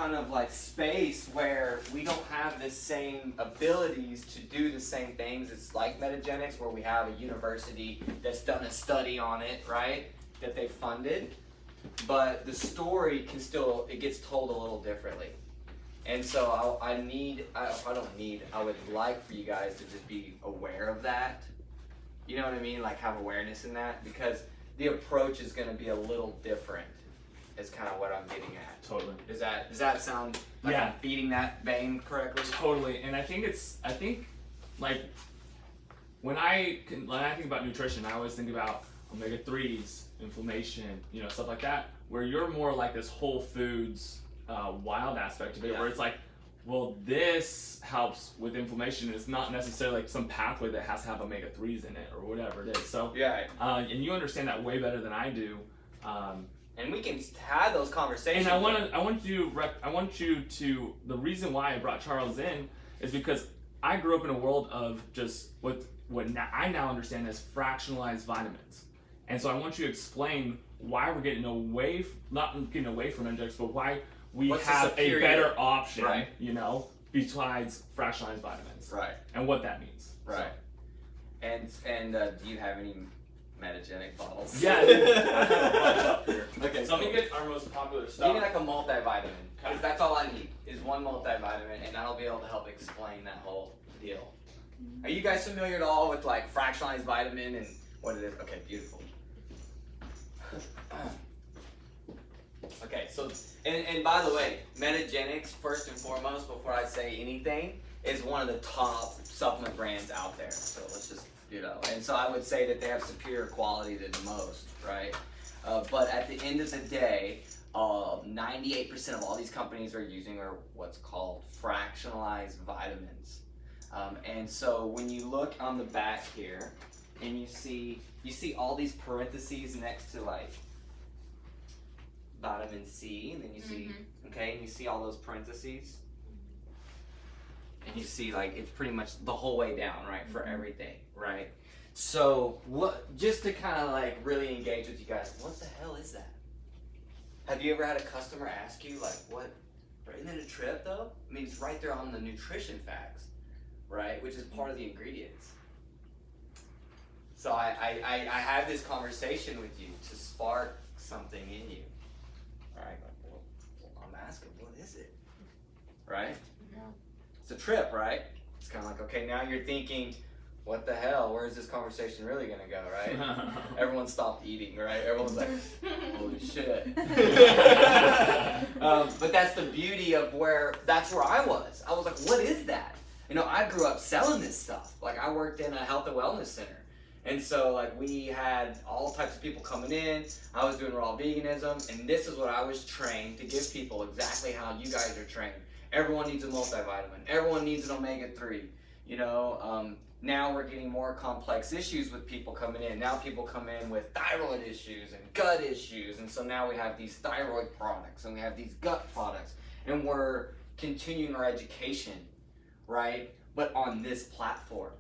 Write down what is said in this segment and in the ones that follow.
kind of like space where we don't have the same abilities to do the same things. It's like metagenics, where we have a university that's done a study on it, right? That they funded, but the story can still, it gets told a little differently. And so I would like for you guys to just be aware of that. You know what I mean? Like have awareness in that, because the approach is going to be a little different. Is kind of what I'm getting at. Totally. Does that sound like I'm feeding that vein correctly? Totally. And I think like when I think about nutrition, I always think about omega-3s, inflammation, stuff like that, where you're more like this whole foods wild aspect of it, where it's like, well, this helps with inflammation. It's not necessarily like some pathway that has to have omega-3s in it or whatever it is. So and you understand that way better than I do. And we can have those conversations. And I want you to. The reason why I brought Charles in is because I grew up in a world of just what I now understand as fractionalized vitamins, and so I want you to explain why we're getting away, not getting away from injects, but why we have a better option, besides fractionalized vitamins, and what that means, And do you have any metagenic bottles? Yeah, I have a bunch up here. Okay, so let me get our most popular stuff. Give me like a multivitamin, because that's all I need is one multivitamin, and that'll be able to help explain that whole deal. Are you guys familiar at all with like fractionalized vitamin and what it is? Okay, beautiful. Okay, so and by the way, metagenics, first and foremost, before I say anything, is one of the top supplement brands out there. So let's just and so I would say that they have superior quality than most, right? But at the end of the day, 98% of all these companies are using what's called fractionalized vitamins. And so when you look on the back here, and you see all these parentheses next to like vitamin C, and then you see and you see all those parentheses, and you see like it's pretty much the whole way down, right, for everything, right? So just to kind of like really engage with you guys, what the hell is that? Have you ever had a customer ask you like, what, isn't it a trip though? I mean, it's right there on the nutrition facts, right, which is part of the ingredients. So I have this conversation with you to spark something in you. All right, well, I'm asking, what is it? Right? Yeah. It's a trip, right? It's kind of like, okay, now you're thinking, what the hell? Where is this conversation really going to go, right? Everyone stopped eating, right? Everyone's like, holy shit. But that's the beauty of that's where I was. I was like, what is that? I grew up selling this stuff. Like, I worked in a health and wellness center. And so, like, we had all types of people coming in. I was doing raw veganism, and this is what I was trained to give people, exactly how you guys are trained. Everyone needs a multivitamin. Everyone needs an omega-3. Now we're getting more complex issues with people coming in. Now people come in with thyroid issues and gut issues, and so now we have these thyroid products, and we have these gut products, and we're continuing our education, right? But on this platform,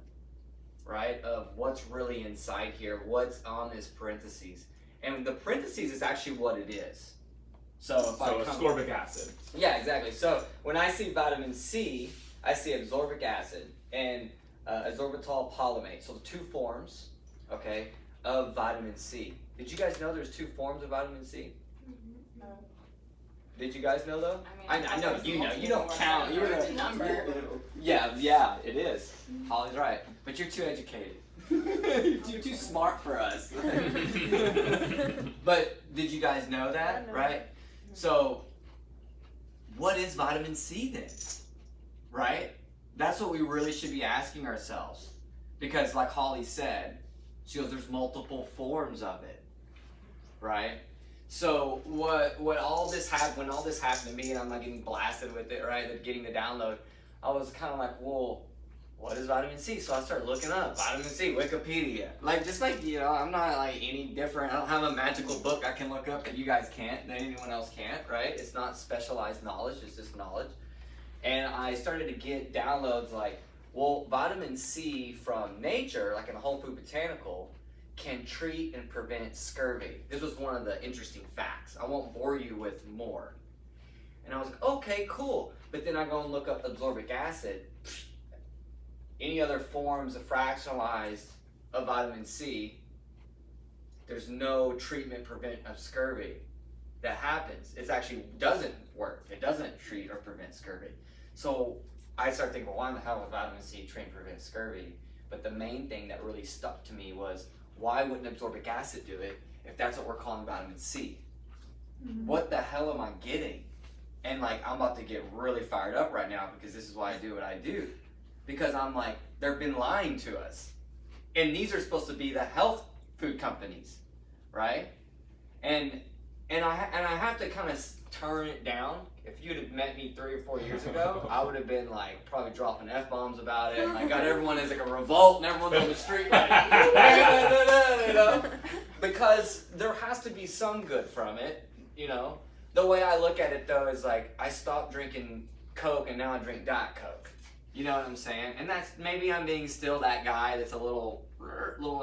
right, of what's really inside here, what's on this parentheses. And the parentheses is actually what it is. So ascorbic acid. Yeah, exactly. So when I see vitamin C, I see ascorbic acid and ascorbyl palmate. So the two forms, okay, of vitamin C. Did you guys know there's two forms of vitamin C? No. Did you guys know though? I know you know. You don't count. You're a number. Yeah, it is. Holly's right. But you're too educated. You're too smart for us. But did you guys know that, right? So, what is vitamin C then? Right? That's what we really should be asking ourselves. Because like Holly said, she goes, there's multiple forms of it. Right? So when all this happened to me, and I'm not getting blasted with it, right? Getting the download, I was kind of like, well, what is vitamin C? So I started looking up vitamin C, Wikipedia. I'm not like any different. I don't have a magical book I can look up that you guys can't, that anyone else can't, right? It's not specialized knowledge, it's just knowledge. And I started to get downloads like, well, vitamin C from nature, like in a whole food botanical, can treat and prevent scurvy. This was one of the interesting facts. I won't bore you with more. And I was like, okay, cool. But then I go and look up absorbic acid. Any other forms of fractionalized of vitamin C, there's no treatment prevent of scurvy that happens. It actually doesn't work. It doesn't treat or prevent scurvy. So I started thinking, well, why in the hell would vitamin C treat and prevent scurvy? But the main thing that really stuck to me was, why wouldn't absorbic acid do it if that's what we're calling vitamin C? What the hell am I getting? And like, I'm about to get really fired up right now because this is why I do what I do. Because I'm like, they've been lying to us. And these are supposed to be the health food companies, right? And I have to kind of turn it down. If you'd have met me 3 or 4 years ago, I would have been like probably dropping F-bombs about it. And I got everyone as like a revolt and everyone's on the street like, you know? Because there has to be some good from it, you know? The way I look at it though is like, I stopped drinking Coke and now I drink Diet Coke. You know what I'm saying? And that's, maybe I'm being still that guy that's a little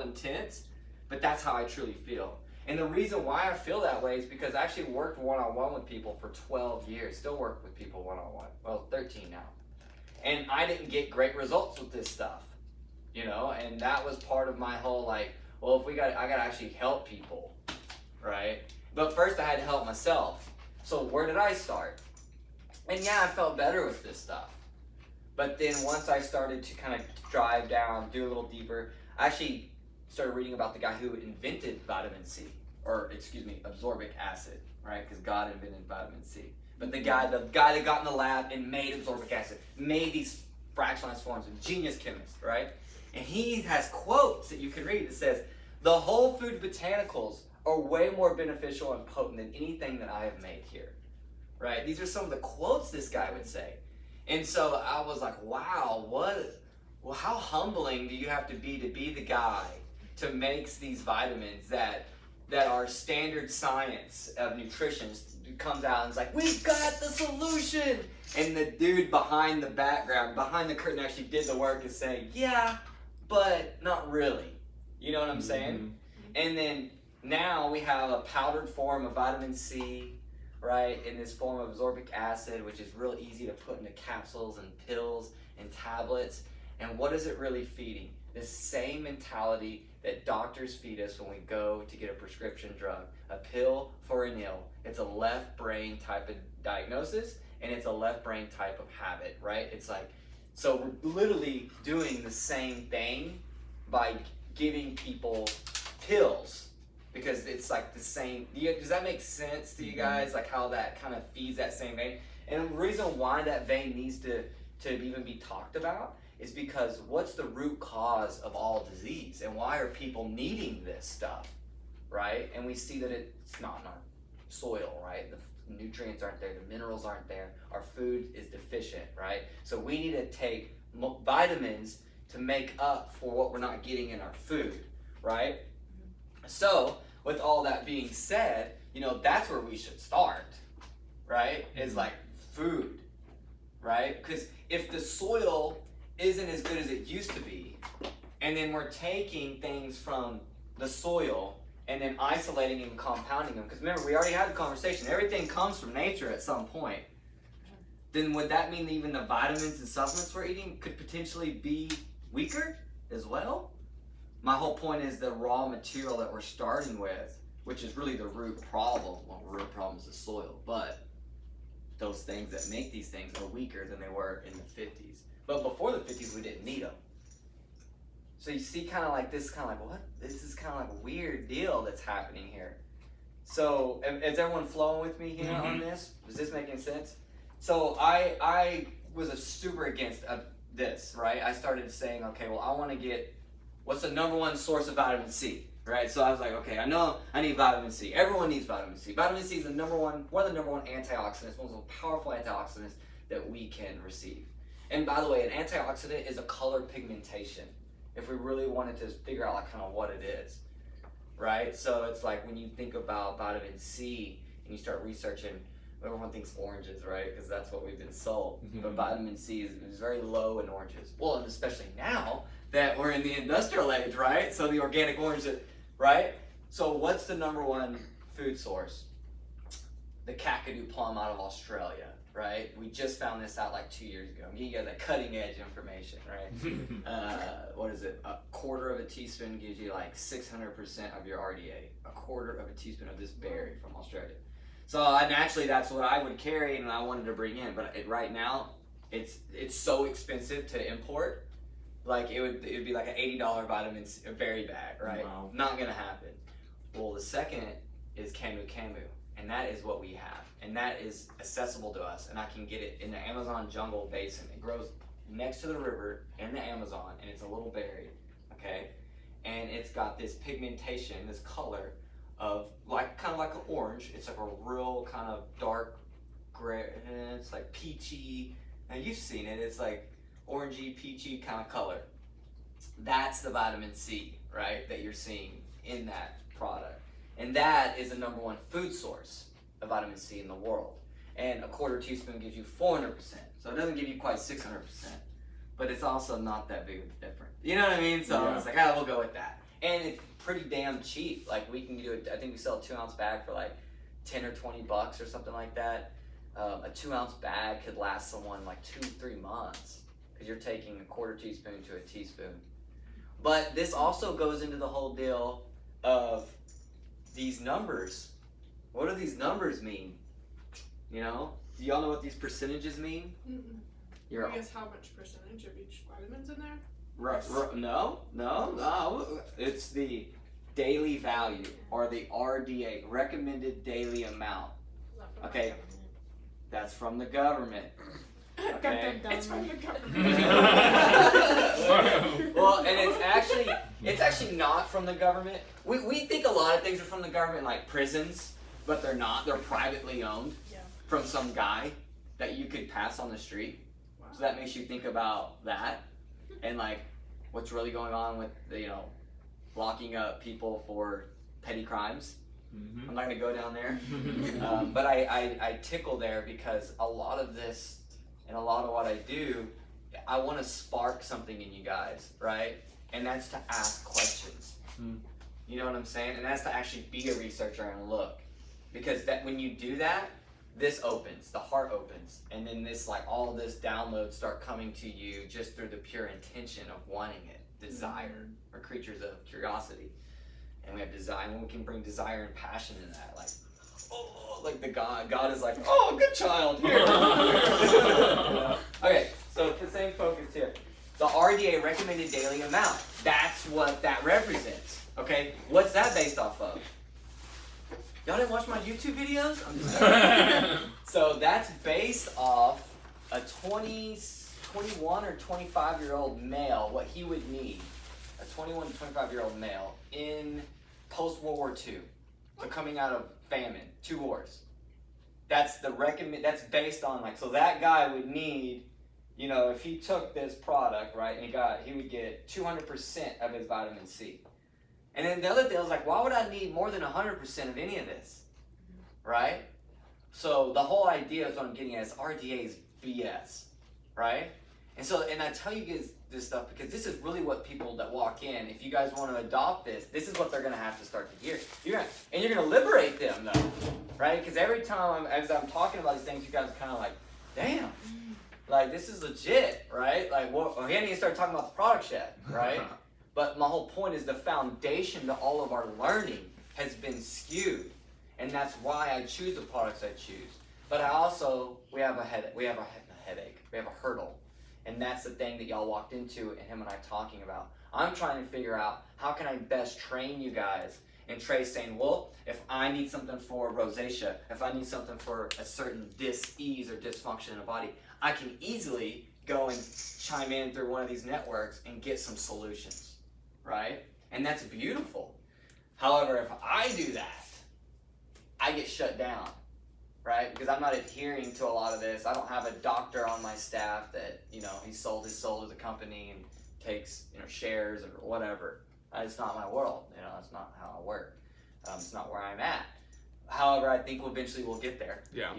intense, but that's how I truly feel. And the reason why I feel that way is because I actually worked one-on-one with people for 12 years. Still work with people one-on-one. Well, 13 now. And I didn't get great results with this stuff, you know? And that was part of my whole like, well, I gotta actually help people, right? But first I had to help myself. So where did I start? And yeah, I felt better with this stuff. But then once I started to kind of drive down, do a little deeper, I actually started reading about the guy who invented vitamin C, or excuse me, absorbic acid, right? Because God invented vitamin C. But the guy that got in the lab and made absorbic acid, made these fractionalized forms, a genius chemist, right? And he has quotes that you can read that says, the whole food botanicals are way more beneficial and potent than anything that I have made here, right? These are some of the quotes this guy would say. And so I was like, wow, how humbling do you have to be the guy to make these vitamins that are standard science of nutrition comes out and is like, we've got the solution. And the dude behind the background, behind the curtain actually did the work is saying, yeah, but not really. You know what I'm saying? And then now we have a powdered form of vitamin C, right, in this form of absorbic acid, which is real easy to put into capsules and pills and tablets. And what is it really feeding? This same mentality that doctors feed us when we go to get a prescription drug. A pill for an ill. It's a left brain type of diagnosis, and it's a left brain type of habit, right? It's like, so we're literally doing the same thing by giving people pills. Because it's like the same, does that make sense to you guys? Like how that kind of feeds that same vein? And the reason why that vein needs to even be talked about is because what's the root cause of all disease? And why are people needing this stuff, right? And we see that it's not in our soil, right? The nutrients aren't there, the minerals aren't there, our food is deficient, right? So we need to take vitamins to make up for what we're not getting in our food, right? So, with all that being said, you know, that's where we should start, right? Is like food, right? Because if the soil isn't as good as it used to be, and then we're taking things from the soil and then isolating and compounding them, because remember, we already had the conversation, everything comes from nature at some point, then would that mean that even the vitamins and supplements we're eating could potentially be weaker as well? My whole point is the raw material that we're starting with, which is really the root problem. Well, the root problem is the soil, but those things that make these things are weaker than they were in the 50s. But before the 50s, we didn't need them. So you see kind of like this, kind of like, what? This is kind of like a weird deal that's happening here. So is everyone flowing with me here on this? Is this making sense? So I was super against this, right? I started saying, okay, well, I want to get, what's the number one source of vitamin C, right? So I was like, okay, I know I need vitamin C. Everyone needs vitamin C. Vitamin C is one of the number one antioxidants, one of the most powerful antioxidants that we can receive. And by the way, an antioxidant is a color pigmentation. If we really wanted to figure out like kind of what it is, right? So it's like when you think about vitamin C and you start researching, everyone thinks oranges, right? Because that's what we've been sold. But vitamin C is very low in oranges. Well, and especially now that we're in the industrial age, right? So the organic orange, right? So what's the number one food source? The Kakadu plum out of Australia. right? We just found this out like 2 years ago. I'm giving you guys like cutting edge information, right? What is it? A quarter of a teaspoon gives you like 600% of your RDA. A quarter of a teaspoon of this berry from Australia. So naturally, that's what I would carry and I wanted to bring in. But right now, it's so expensive to import. Like it would be like an $80 vitamin C, a berry bag, right? Wow. Not gonna happen. Well, the second is Camu, and that is what we have, and that is accessible to us, and I can get it in the Amazon jungle basin. It grows next to the river in the Amazon, and it's a little berry, okay? And it's got this pigmentation, this color of like kind of like an orange. It's like a real kind of dark gray, and it's like peachy. Now you've seen it. It's like orangey, peachy kind of color. That's the vitamin C, right? That you're seeing in that product. And that is the #1 food source of vitamin C in the world. And a quarter teaspoon gives you 400%. So it doesn't give you quite 600%, but it's also not that big of a difference. You know what I mean? So Yeah. it's like, we'll go with that. And it's pretty damn cheap. Like we can do it, I think we sell a 2-ounce bag for like 10 or 20 bucks or something like that. A 2-ounce bag could last someone like 2-3 months because you're taking a quarter teaspoon to a teaspoon. But this also goes into the whole deal of these numbers. What do these numbers mean? You know? Do y'all know what these percentages mean? I guess how much percentage of each vitamin's in there? No. It's the daily value or the RDA, recommended daily amount. Okay. That's from the government. Okay. It's from the government. Well, and it's actually not from the government. We think a lot of things are from the government, like prisons, but they're not. They're privately owned from some guy that you could pass on the street. Wow. So that makes you think about that and like what's really going on with the, locking up people for petty crimes. Mm-hmm. I'm not gonna go down there, but I tickle there because a lot of this and a lot of what I do, I want to spark something in you guys, right? And that's to ask questions. Mm. You know what I'm saying? And that's to actually be a researcher and look, because that when you do that, this opens, the heart opens, and then this like all this downloads start coming to you just through the pure intention of wanting it, desire. We're creatures of curiosity, and we have desire. And we can bring desire and passion in that, like. Oh, like the God is like, oh, good child, here. Okay, so the same focus here. The RDA, recommended daily amount, that's what that represents, okay? What's that based off of? Y'all didn't watch my YouTube videos? I'm just kidding. So that's based off a 21 or 25-year-old male, what he would need, a 21 to 25-year-old male in post-World War II. So coming out of famine, 2 wars. That's that's based on so that guy would need, if he took this product, right, and he would get 200% of his vitamin C. And then the other deal is why would I need more than 100% of any of this? Right? So the whole idea is what I'm getting at is RDA is BS. Right? And I tell you guys this stuff because this is really what people that walk in, if you guys want to adopt this is what they're going to have to start to hear. You're going to liberate them though, right? Because every time as I'm talking about these things, you guys are kind of like, damn, this is legit, right? We haven't even started talking about the products yet, right? But my whole point is the foundation to all of our learning has been skewed, and that's why I choose the products I choose. But we have a headache, we have a hurdle. And that's the thing that y'all walked into and him and I talking about. I'm trying to figure out how can I best train you guys. And Trey's saying, well, if I need something for rosacea, if I need something for a certain dis-ease or dysfunction in the body, I can easily go and chime in through one of these networks and get some solutions, right? And that's beautiful. However, if I do that, I get shut down. Right? Because I'm not adhering to a lot of this. I don't have a doctor on my staff that, he sold his soul to the company and takes, shares or whatever. It's not my world. That's not how I work. It's not where I'm at. However, I think eventually we'll get there. Yeah.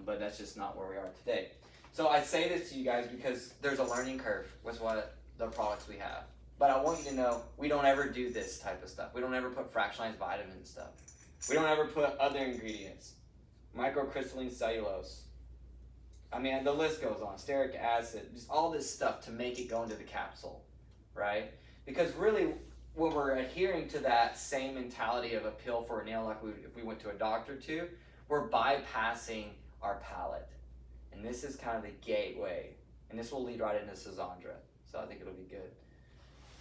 But that's just not where we are today. So I say this to you guys because there's a learning curve with what the products we have. But I want you to know we don't ever do this type of stuff. We don't ever put fractionalized vitamins stuff. We don't ever put other ingredients. Microcrystalline cellulose, I mean, the list goes on. Stearic acid, just all this stuff to make it go into the capsule, right? Because really, when we're adhering to that same mentality of a pill for a nail, like if we went to a doctor too, we're bypassing our palate. And this is kind of the gateway. And this will lead right into Sazandra. So I think it'll be good.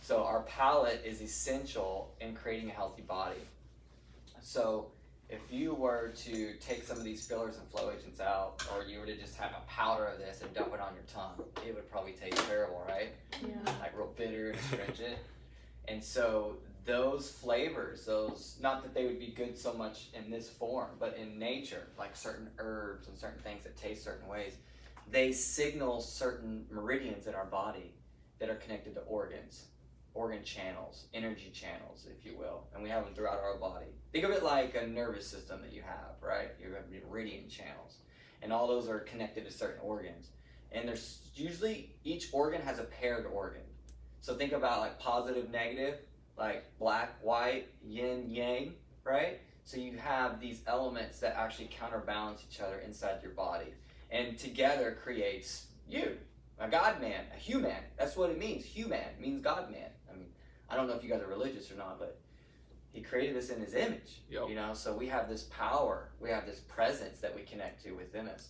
So our palate is essential in creating a healthy body. So if you were to take some of these fillers and flow agents out, or you were to just have a powder of this and dump it on your tongue, it would probably taste terrible, right? Yeah. Like real bitter and astringent. And so those flavors, not that they would be good so much in this form, but in nature, like certain herbs and certain things that taste certain ways, they signal certain meridians in our body that are connected to organs, organ channels, energy channels, if you will. And we have them throughout our body. Think of it like a nervous system that you have, right? You have meridian channels. And all those are connected to certain organs. And there's usually, each organ has a paired organ. So think about like positive, negative, like black, white, yin, yang, right? So you have these elements that actually counterbalance each other inside your body. And together creates you, a God man, a human. That's what it means. Human means God man. I mean, I don't know if you guys are religious or not, but he created us in his image. Yep. You know, so we have this power, we have this presence that we connect to within us.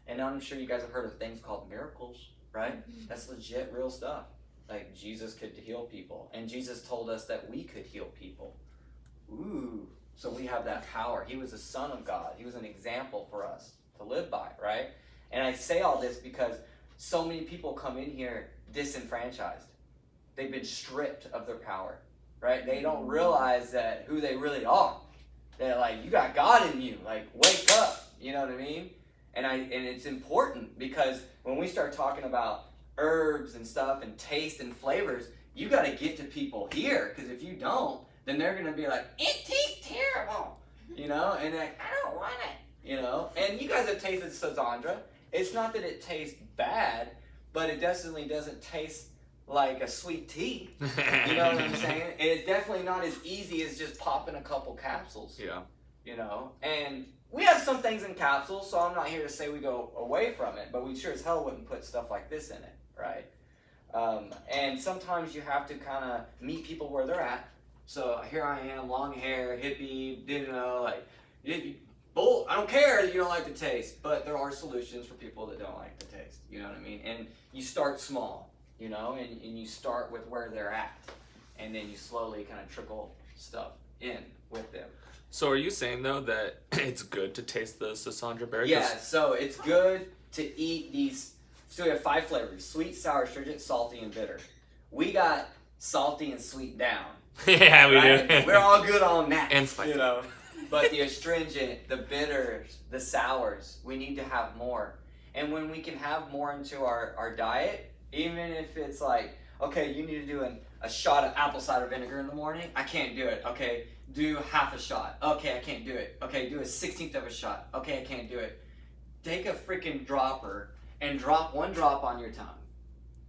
And I'm sure you guys have heard of things called miracles, right? That's legit real stuff. Like Jesus could heal people, and Jesus told us that we could heal people. Ooh, so we have that power. He was the Son of God. He was an example for us to live by, right? And I say all this because so many people come in here disenfranchised. They've been stripped of their power, right? They don't realize that who they really are. They're like, you got God in you. Like, wake up. You know what I mean? And it's important because when we start talking about herbs and stuff and taste and flavors, you got to get to people here, because if you don't, then they're going to be like, it tastes terrible, you know, and they're like, I don't want it, you know. And you guys have tasted Sazandra. It's not that it tastes bad, but it definitely doesn't taste like a sweet tea. You know what I'm saying? And it's definitely not as easy as just popping a couple capsules. Yeah. You know, and we have some things in capsules, so I'm not here to say we go away from it, but we sure as hell wouldn't put stuff like this in it, right? And sometimes you have to kind of meet people where they're at. So here I am, long hair, hippie, you know, like, I don't care that you don't like the taste, but there are solutions for people that don't like the taste, you know what I mean? And you start small, you know, and you start with where they're at, and then you slowly kind of trickle stuff in with them. So are you saying, though, that it's good to taste the Sazandra berry? Yeah, so it's good to eat these. So we have 5 flavors: sweet, sour, astringent, salty, and bitter. We got salty and sweet down. Yeah, we right? do. We're all good on that. And spicy. You know? But the astringent, the bitters, the sours, we need to have more. And when we can have more into our diet, even if it's like, okay, you need to do a shot of apple cider vinegar in the morning, I can't do it. Okay, do half a shot. Okay, I can't do it. Okay, do a 16th of a shot. Okay, I can't do it. Take a freaking dropper and drop 1 drop on your tongue,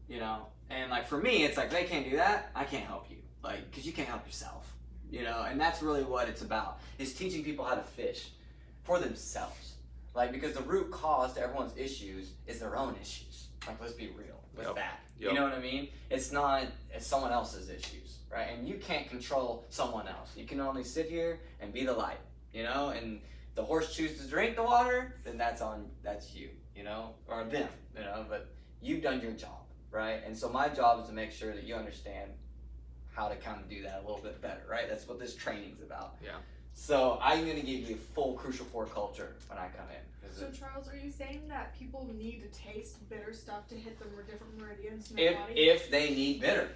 you know? And like for me, it's like, they can't do that, I can't help you. Like, because you can't help yourself, you know? And that's really what it's about, is teaching people how to fish for themselves. Like, because the root cause to everyone's issues is their own issues. Like, let's be real with that. Yep. You know what I mean? It's not someone else's issues, right? And you can't control someone else. You can only sit here and be the light, you know? And the horse chooses to drink the water, then that's you, you know? Or them, you know? But you've done your job, right? And so my job is to make sure that you understand how to kind of do that a little bit better, right? That's what this training's about. Yeah. So I'm going to give you full Crucial 4 culture when I come in. So Charles, are you saying that people need to taste bitter stuff to hit the more different meridians in their body? If they need bitter.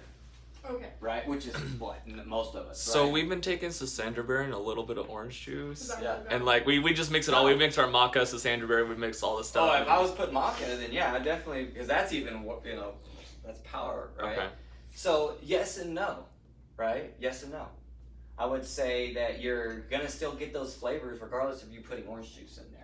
Okay. Right? Which is what most of us. So right? we've been taking Sazandra berry and a little bit of orange juice. Yeah. And like we just mix it all. We mix our maca, Sazandra berry, we mix all this stuff. Oh, if I was putting maca, then yeah, I definitely, because that's even, you know, that's power, right? Okay. So yes and no, right? Yes and no. I would say that you're gonna still get those flavors regardless of you putting orange juice in there.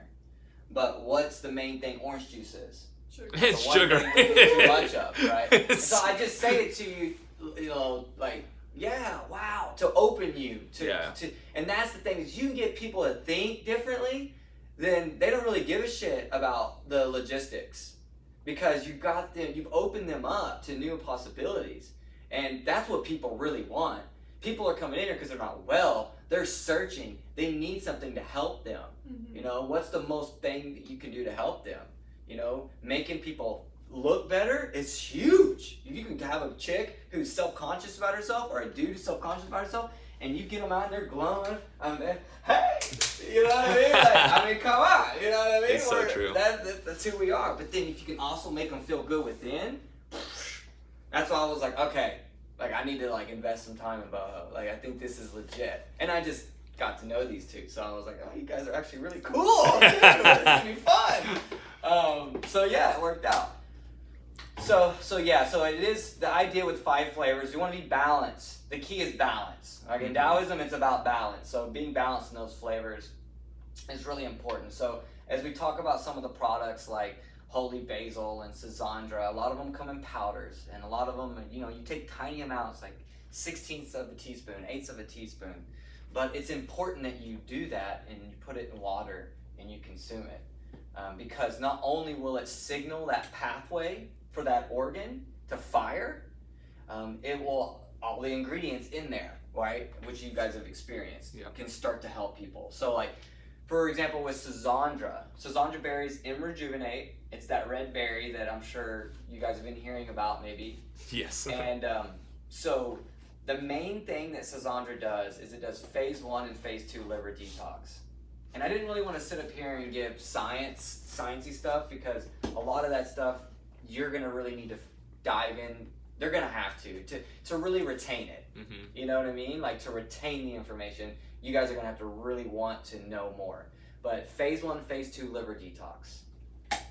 But what's the main thing orange juice is? Sugar. It's The one sugar. thing we put too much of, right? And It's- so I just say it to you, you know, like, yeah, wow, to open you to, Yeah. and that's the thing, is you can get people to think differently, then they don't really give a shit about the logistics, because you've opened them up to new possibilities. And that's what people really want. People are coming in here because they're not well. They're searching. They need something to help them. You know, what's the most thing that you can do to help them? You know, making people look better is huge. If you can have a chick who's self-conscious about herself, or a dude who's self-conscious about herself, and you get them out and they're glowing, hey, you know what I mean? Like, I mean, come on, you know what I mean? It's so true. That's who we are. But then if you can also make them feel good within, that's why I was like, okay, like I need to like invest some time in Boho. Like I think this is legit. And I just got to know these two, so I was like, oh, you guys are actually really cool. Dude, this is gonna be fun. So yeah, it worked out. So it is the idea with 5 flavors. You want to be balanced. The key is balance. Like in Taoism, it's about balance. So being balanced in those flavors is really important. So as we talk about some of the products like holy basil and schizandra, a lot of them come in powders, and a lot of them, you know, you take tiny amounts, like 1/16 of a teaspoon, 1/8 of a teaspoon. But it's important that you do that and you put it in water and you consume it, because not only will it signal that pathway for that organ to fire, it will, all the ingredients in there, right, which you guys have experienced, can start to help people. So like, for example, with schizandra berries rejuvenate. It's that red berry that I'm sure you guys have been hearing about maybe. Yes. And so the main thing that schizandra does is it does phase 1 and phase 2 liver detox. And I didn't really want to sit up here and give sciencey stuff, because a lot of that stuff you're going to really need to dive in. They're going to have to really retain it. You know what I mean? Like, to retain the information, you guys are going to have to really want to know more. But phase 1, phase 2 liver detox.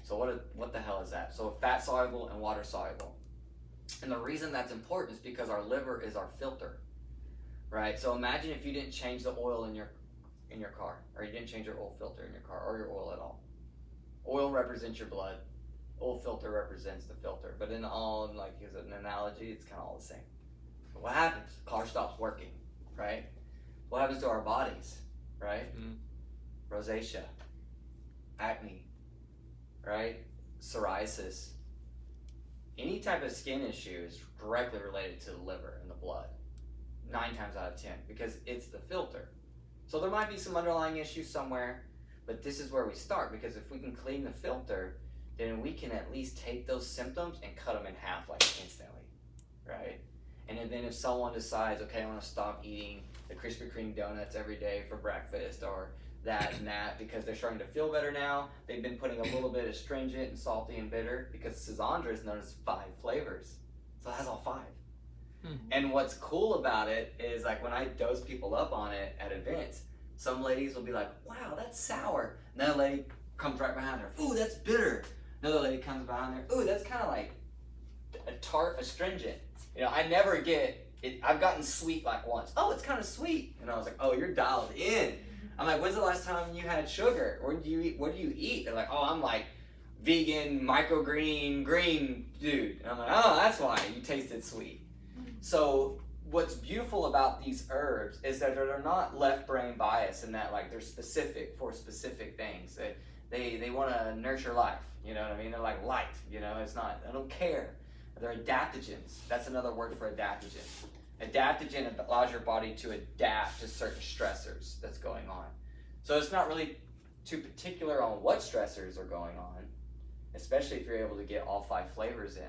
So what the hell is that? So fat soluble and water soluble. And the reason that's important is because our liver is our filter, right? So imagine if you didn't change the oil in your car, or you didn't change your oil filter in your car, or your oil at all. Oil represents your blood. Oil filter represents the filter. But in all, like as an analogy, it's kind of all the same. But what happens? The car stops working, right? What happens to our bodies, right? Rosacea, acne, right? Psoriasis. Any type of skin issue is directly related to the liver and the blood, 9 times out of 10, because it's the filter. So there might be some underlying issues somewhere, but this is where we start, because if we can clean the filter, then we can at least take those symptoms and cut them in half, like instantly, right? And then if someone decides, okay, I want to stop eating the Krispy Kreme donuts every day for breakfast, or that and that, because they're starting to feel better now. They've been putting a little bit astringent and salty and bitter, because schizandra is known as 5 flavors. So it has all 5. And what's cool about it is, like, when I dose people up on it at events, some ladies will be like, wow, that's sour. Another lady comes right behind her, ooh, that's bitter. Another lady comes behind her, ooh, that's kind of like a tart astringent. You know, I never get it. I've gotten sweet like once. Oh, it's kind of sweet. And I was like, oh, you're dialed in. I'm like, when's the last time you had sugar? Or do you eat? What do you eat? They're like, oh, I'm like vegan, microgreen, green dude. And I'm like, oh, that's why you tasted sweet. So what's beautiful about these herbs is that they're not left brain bias, in that like they're specific for specific things. They want to nurture life. You know what I mean? They're like light. You know, it's not. I don't care. They're adaptogens. That's another word for adaptogen. Adaptogen allows your body to adapt to certain stressors that's going on. So it's not really too particular on what stressors are going on, especially if you're able to get all 5 flavors in,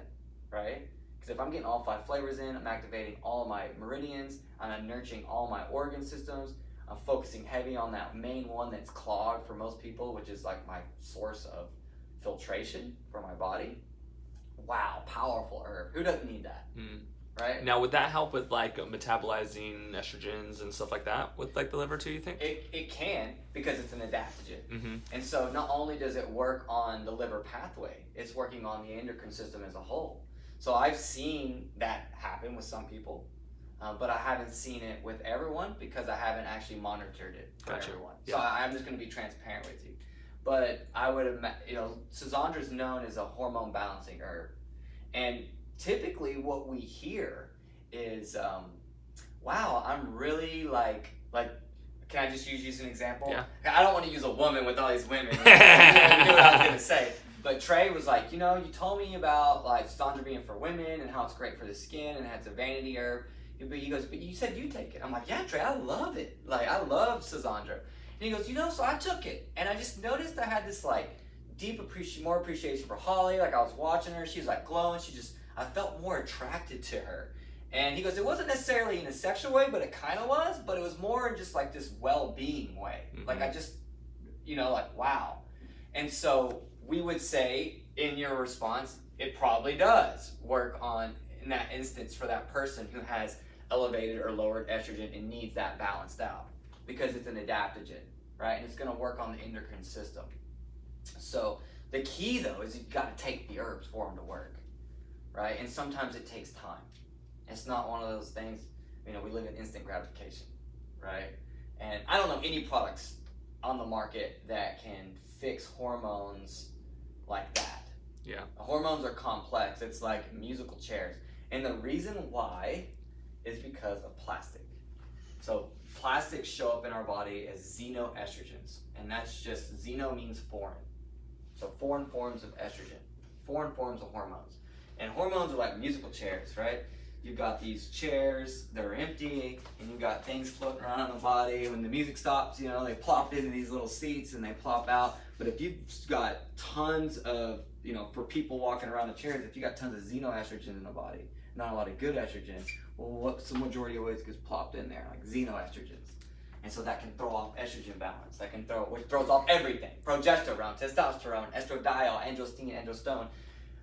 right? Because if I'm getting all 5 flavors in, I'm activating all my meridians, I'm nurturing all my organ systems, I'm focusing heavy on that main one that's clogged for most people, which is like my source of filtration for my body. Wow, powerful herb. Who doesn't need that? Right? Now, would that help with like metabolizing estrogens and stuff like that with like the liver too, you think? It can, because it's an adaptogen. And so not only does it work on the liver pathway, it's working on the endocrine system as a whole. So I've seen that happen with some people, but I haven't seen it with everyone, because I haven't actually monitored it for everyone. So I'm just going to be transparent with you. But I would imagine, you know, schizandra is known as a hormone balancing herb. And typically what we hear is, wow, I'm really like can I just use you as an example? Yeah. I don't want to use a woman with all these women. You know what I was gonna say. But Trey was like, you know, you told me about like Sandra being for women and how it's great for the skin and it's a vanity herb. But he goes, but you said you take it. I'm like, yeah, Trey, I love it. Like, I love Sandra. And he goes, you know, so I took it, and I just noticed I had this like deep more appreciation for Holly. Like, I was watching her, she was like glowing. I felt more attracted to her. And he goes, it wasn't necessarily in a sexual way, but it kind of was. But it was more in just like this well-being way. Mm-hmm. Like, I just, you know, like, wow. And so we would say in your response, it probably does work on in that instance for that person who has elevated or lowered estrogen and needs that balanced out, because it's an adaptogen, right? And it's going to work on the endocrine system. So the key though is you've got to take the herbs for them to work, right? And sometimes it takes time. It's not one of those things, you know, we live in instant gratification, right? And I don't know any products on the market that can fix hormones like that. Yeah. Hormones are complex. It's like musical chairs. And the reason why is because of plastic. So plastics show up in our body as xenoestrogens. And that's just, xeno means foreign. So foreign forms of estrogen, foreign forms of hormones. And hormones are like musical chairs, right? You've got these chairs that are empty, and you've got things floating around on the body. When the music stops, you know, they plop into these little seats and they plop out. But if you've got tons of, you know, for people walking around the chairs, if you got tons of xenoestrogen in the body, not a lot of good estrogen, well, what's the majority of ways gets plopped in there? Like xenoestrogens. And so that can throw off estrogen balance. Which throws off everything. Progesterone, testosterone, estradiol, androstenedione, androstone.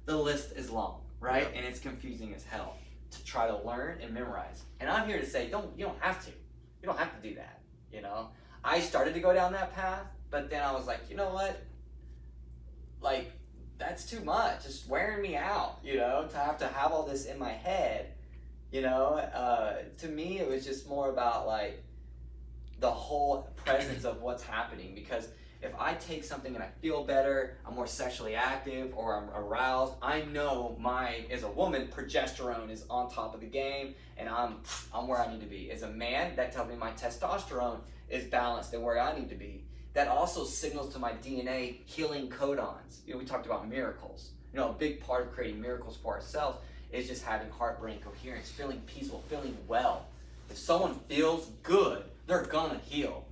The list is long, right? Yeah. And it's confusing as hell to try to learn and memorize. And I'm here to say, you don't have to. You don't have to do that, you know? I started to go down that path, but then I was like, you know what? Like, that's too much. It's wearing me out, you know, to have all this in my head, you know? To me, it was just more about like the whole presence of what's happening, because if I take something and I feel better, I'm more sexually active, or I'm aroused, I know as a woman, progesterone is on top of the game, and I'm where I need to be. As a man, that tells me my testosterone is balanced and where I need to be. That also signals to my DNA healing codons. You know, we talked about miracles. You know, a big part of creating miracles for ourselves is just having heart-brain coherence, feeling peaceful, feeling well. If someone feels good, they're gonna heal.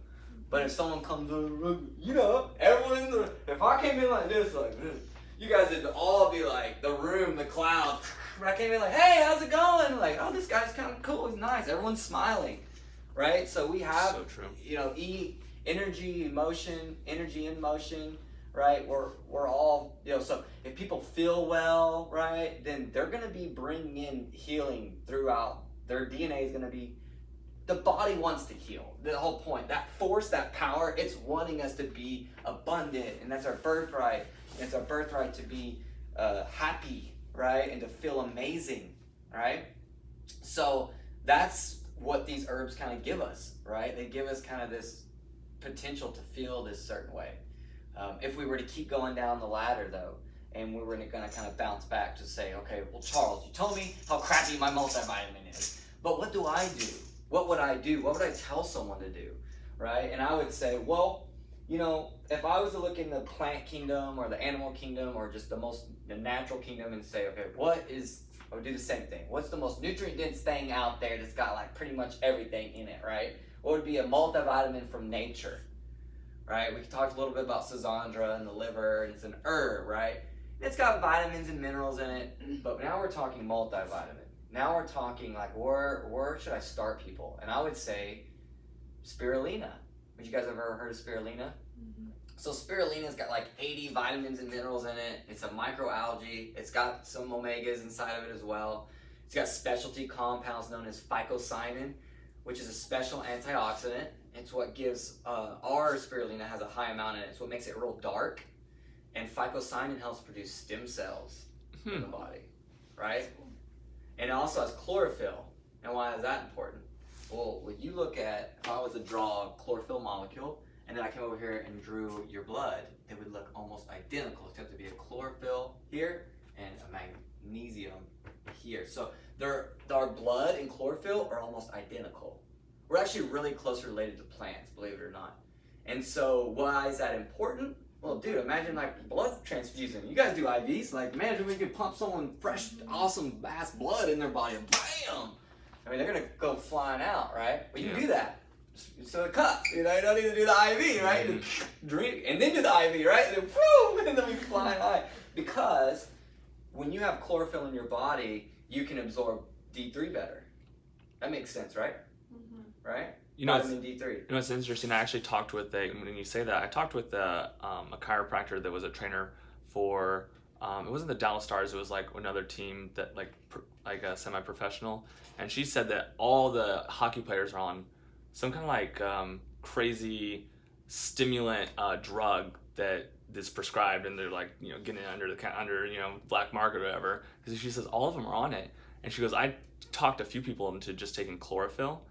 But if someone comes in, you know, everyone if I came in like this, you guys would all be like, the room, the cloud. I came in like, hey, how's it going? Like, oh, this guy's kind of cool, he's nice. Everyone's smiling, right? So we have, So true. you know, energy, emotion, energy in motion, right? We're all, you know, so if people feel well, right, then they're going to be bringing in healing throughout. Their DNA is going to be, the body wants to heal. The whole point, that force, that power, it's wanting us to be abundant, and that's our birthright. It's our birthright to be happy, right, and to feel amazing, right? So that's what these herbs kind of give us, right? They give us kind of this potential to feel this certain way. If we were to keep going down the ladder, though, and we were going to kind of bounce back to say, okay, well, Charles, you told me how crappy my multivitamin is, but what do I do? What would I do? What would I tell someone to do, right? And I would say, well, you know, if I was to look in the plant kingdom or the animal kingdom or just the natural kingdom and say, okay, I would do the same thing. What's the most nutrient-dense thing out there that's got like pretty much everything in it, right? What would be a multivitamin from nature, right? We talked a little bit about Sandra and the liver, and it's an herb, right? It's got vitamins and minerals in it, but now we're talking multivitamin. Now we're talking like, where should I start people? And I would say spirulina. Have you guys ever heard of spirulina? Mm-hmm. So spirulina's got like 80 vitamins and minerals in it. It's a microalgae. It's got some omegas inside of it as well. It's got specialty compounds known as phycocyanin, which is a special antioxidant. It's what gives, our spirulina has a high amount in it. It's what makes it real dark. And phycocyanin helps produce stem cells in the body, right? And it also has chlorophyll. And why is that important? Well, when you look at, if I was to draw a chlorophyll molecule, and then I came over here and drew your blood, it would look almost identical, except to be a chlorophyll here and a magnesium here. So our blood and chlorophyll are almost identical, we're actually really closely related to plants, believe it or not. And so why is that important? Well, dude, imagine like blood transfusion. You guys do IVs. Like, imagine we could pump someone fresh, awesome, vast blood in their body and bam! I mean, they're gonna go flying out, right? But you do that. So a cup, you know, you don't need to do the IV, right? You just drink and then do the IV, right? And then boom, and then we fly high. Because when you have chlorophyll in your body, you can absorb D3 better. That makes sense, right? Right? You know, Vitamin D3. You know, it's interesting. I actually talked with when you say that, I talked with a chiropractor that was a trainer for, it wasn't the Dallas Stars, it was like another team that like a semi-professional. And she said that all the hockey players are on some kind of like crazy stimulant drug that is prescribed, and they're like, you know, getting it under you know, black market or whatever. Because she says all of them are on it. And she goes, I talked a few people into just taking chlorophyll,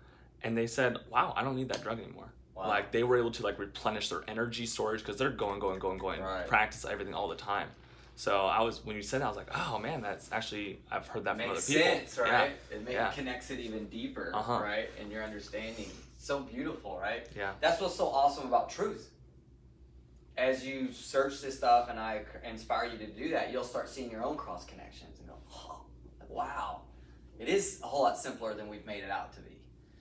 and they said, wow, I don't need that drug anymore. Wow. Like, they were able to like replenish their energy storage because they're going, right. Practice everything all the time. So when you said that, I was like, oh man, that's actually, I've heard that from other people. Makes sense, right? Yeah. It connects it even deeper, right? And your understanding. So beautiful, right? Yeah. That's what's so awesome about truth. As you search this stuff, and I inspire you to do that, you'll start seeing your own cross connections and go, oh, wow. It is a whole lot simpler than we've made it out to be.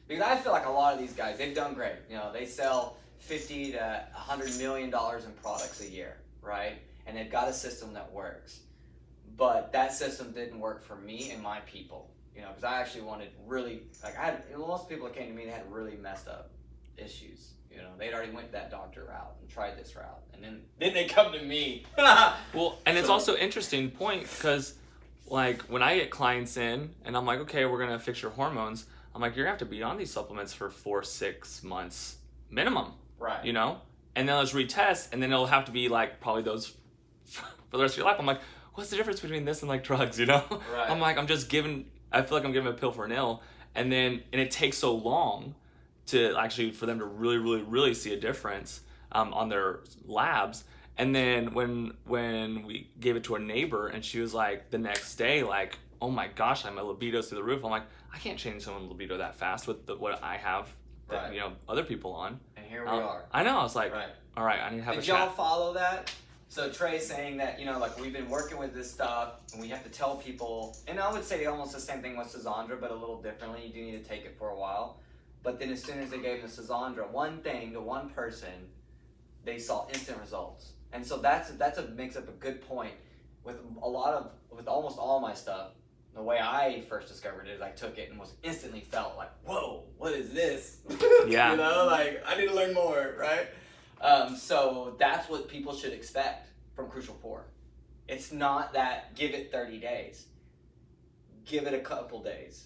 Because I feel like a lot of these guys, they've done great. You know, they sell $50 to $100 million in products a year, right? And they've got a system that works. But that system didn't work for me and my people. You know, because I actually wanted really, like, most people that came to me, they had really messed up issues. You know, they'd already went that doctor route and tried this route. And then they come to me. Well, and it's also interesting point, because like when I get clients in and I'm like, okay, we're going to fix your hormones. I'm like, you're going to have to be on these supplements for 4-6 months minimum. Right. You know? And then let's retest, and then it'll have to be like probably those for the rest of your life. I'm like, what's the difference between this and like drugs, you know? Right. I'm like, I feel like I'm giving a pill for an ill, and it takes so long to actually for them to really, really, really see a difference on their labs. And then when we gave it to a neighbor, and she was like the next day, like, oh my gosh, my libido's through the roof. I'm like, I can't change someone's libido that fast with what I have that, right. you know, other people on. And here we are. I know. I was like, right. All right, I need to have Did a chat. y'all follow that? So Trey's saying that, you know, like, we've been working with this stuff, and we have to tell people, and I would say almost the same thing with Sazandra, but a little differently. You do need to take it for a while. But then as soon as they gave the Sazandra, one thing to one person, they saw instant results. And so makes up a good point with almost all my stuff. The way I first discovered it is I took it and was instantly felt like, whoa, what is this? Yeah. You know, like, I need to learn more, right? So that's what people should expect from Crucial 4. It's not that give it 30 days. Give it a couple days.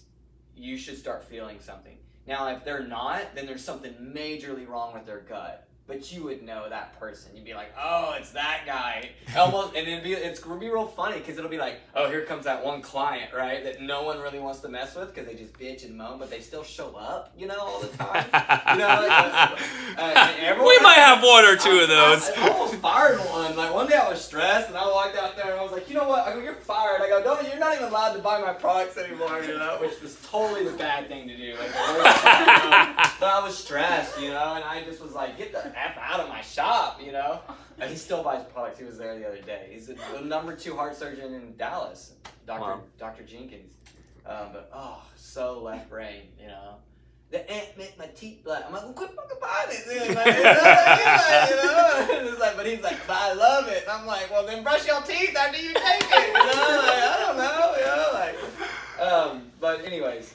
You should start feeling something. Now, if they're not, then there's something majorly wrong with their gut. But you would know that person. You'd be like, oh, it's that guy. Almost, and it's gonna be real funny, because it'll be like, oh, here comes that one client, right, that no one really wants to mess with because they just bitch and moan, but they still show up, you know, all the time. You know, we might have one or two of those. I almost fired one. Like, one day I was stressed, and I walked out there and I was like, you know what? I go, you're fired. I go, you're not even allowed to buy my products anymore, you know, which was totally the bad thing to do. Like, the worst thing, you know? But I was stressed, you know, and I just was like, get the F out of my shop, you know. And he still buys products. He was there the other day. He's the number 2 heart surgeon in Dallas, Dr. Jenkins. But so left brain, you know. The ant make my teeth black. I'm like, well, quit fucking buying it, then. Like, you know? It's like, but he's like, but I love it. And I'm like, well, then brush your teeth after you take it. You know, like, I don't know, you know, like. But anyways.